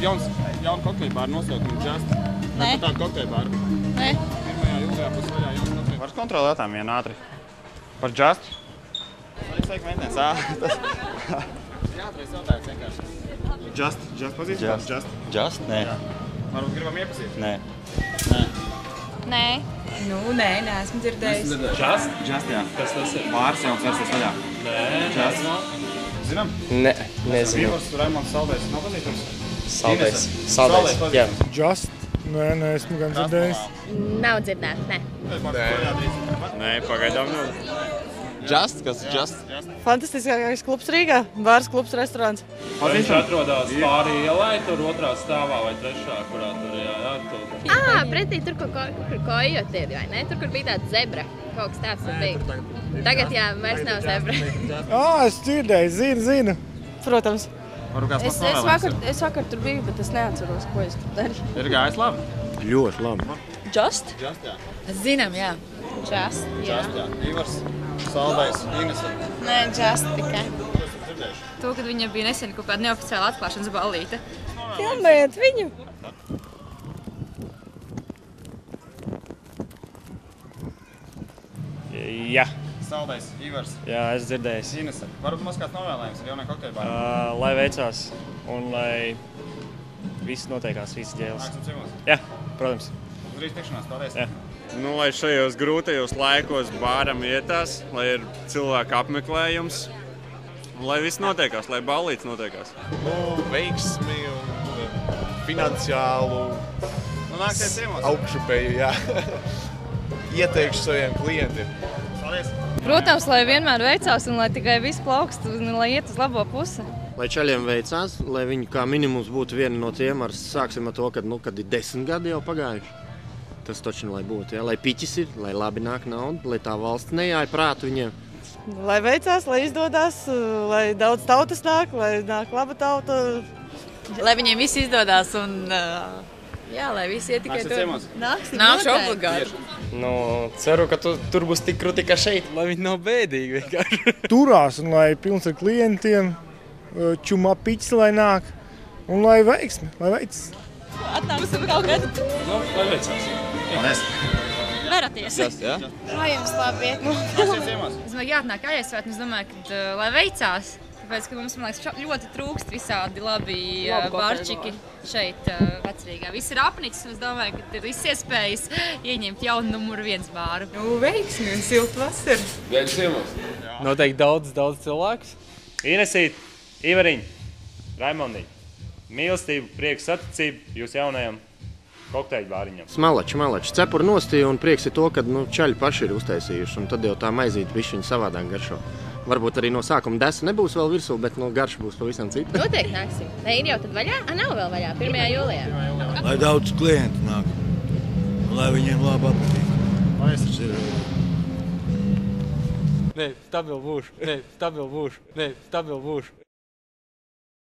jaunu kokteļu bāru nosaukumu Just. Nē. Vai tādu kokteļu bāru? Nē. 1. jūlijā būs vaļā jauns kokteļu. Varas kontroli jautājumu vienu ātri. Par Just? Arī sveiki, meitenes. Jāatreiz jautājums vienkārši. Just pazīst? Just? Nē. Varbūt gribam iepazīt? Nē. Nē. Nu, nē, neesmu dzirdējis. Just, jā. Kas tas ir? Bārs jauns versijas vaļā. Nē, Just. Zinām? Nē, nezinu. Ivars, Raimonds Saldējs nav pazīstams? Saldējs. Saldējs, Jā. Just? Nē, neesmu gan dzirdējis. Nav dzirdēts, nē. Nē, pagaidām nav. Just? Kas Just? Fantastiskākais klubs Rīgā. Bārs, klubs, restorāns. viņš atrodās pāri ielai, tur otrā stāvā vai trešā, kurā tur tur. Pretī tur, kur kojot ir, vai ne? Tur, kur bija tāds zebra. Kaut kas tāds tur bija. Tagad, jā, vairs nav zebra. Es dzirdēju, zinu. Protams. Varbūt kāds pats novēlējums. Es vakar tur biju, bet es neatceros, ko es tur darīju. Ir gājis labi? Ļoti labi. Just? Just, jā. Zinām, jā. Just, jā. Just, jā. Ivars, Saldējs, Inese. Nē, just tikai. To, kad viņam bija nesen kaut kāda neoficiāla atklāšanas ballīte. Filmējot viņu. Jā. Saldējs, Ivars, Jā, es dzirdēju. Inese. Varbūt mums kāds novēlējums ir jaunai kokteļu bāru. Lai veicās un lai viss noteikās, viss ģēles. Nāksim ciemos. Jā, protams. Uz drīz tikšanās, paldies. Jā. Nu, lai šajos grūtajos laikos bāram vietās, lai ir cilvēku apmeklējums, un lai viss notiekās, lai ballītes notiekās. Veiksmi un finansiālu Nu, nāksiet ciemos. augšupēju, jā. Ieteikšu saviem klientiem. Paldies. Protams, lai vienmēr veicās un lai tikai viss plaukst un lai iet uz labo pusi. Lai čaļiem veicās, lai viņi kā minimums būtu vieni no tiem, sāksim ar to, kad ir 10 gadi jau pagājuši. Tas taču lai būtu, ja? Lai piķis ir, lai labi nāk nauda, lai tā valsts nejāja prātu viņiem. Lai veicās, lai izdodas, lai daudz tautas nāk, lai nāk laba tauta. Lai viņiem viss izdodas un jā, lai visi iet tikai Nāksiet tur. ciemos. Nākšu obligāti. Nu, ceru, ka tur būs tik krūti kā šeit, lai viņi nav bēdīgi vienkārši. Turās un lai pilns ar klientiem, čumā piķis, lai nāk. Un lai veiksmi, lai veicas. Atnāksim kaut kad. Nu, lai veicās. Paldies. Veraties. Just, jā? Kā jums labi iet? Nāksiet ciemos. Es domāju, jāatnāk jāiesvēt, un es domāju, ka lai veicās. Tāpēc, ka mums, man liekas, ļoti trūkst visādi labi barčiki šeit Vecrīgā. Viss ir apnicis, un es domāju, ka ir viss iespējas ieņemt jaunu numuru 1 bāru. Nu, veiksmi un siltu vasaru. Gaidz ciemos. Noteikti daudz cilvēks. Inesīt, Ivariņ, Raimondī. Mīlestību, prieks, saticību jūs jaunajam kokteļu bāriņam. Smalači. Cepuri nostīja un prieks ir to, ka čaļi paši ir uztaisījuši. Un tad jau tā maizīte bišķiņa savādāk garšo. Varbūt arī no sākuma desa nebūs vēl virsū, bet garša būs pavisam cita. Noteikti nāksim. Vai ir jau tad vaļā? Nav vēl vaļā, 1. jūlijā. Lai daudz klientu nāk, lai viņiem labi aptīk. Paldies. Nē, stabil būšu.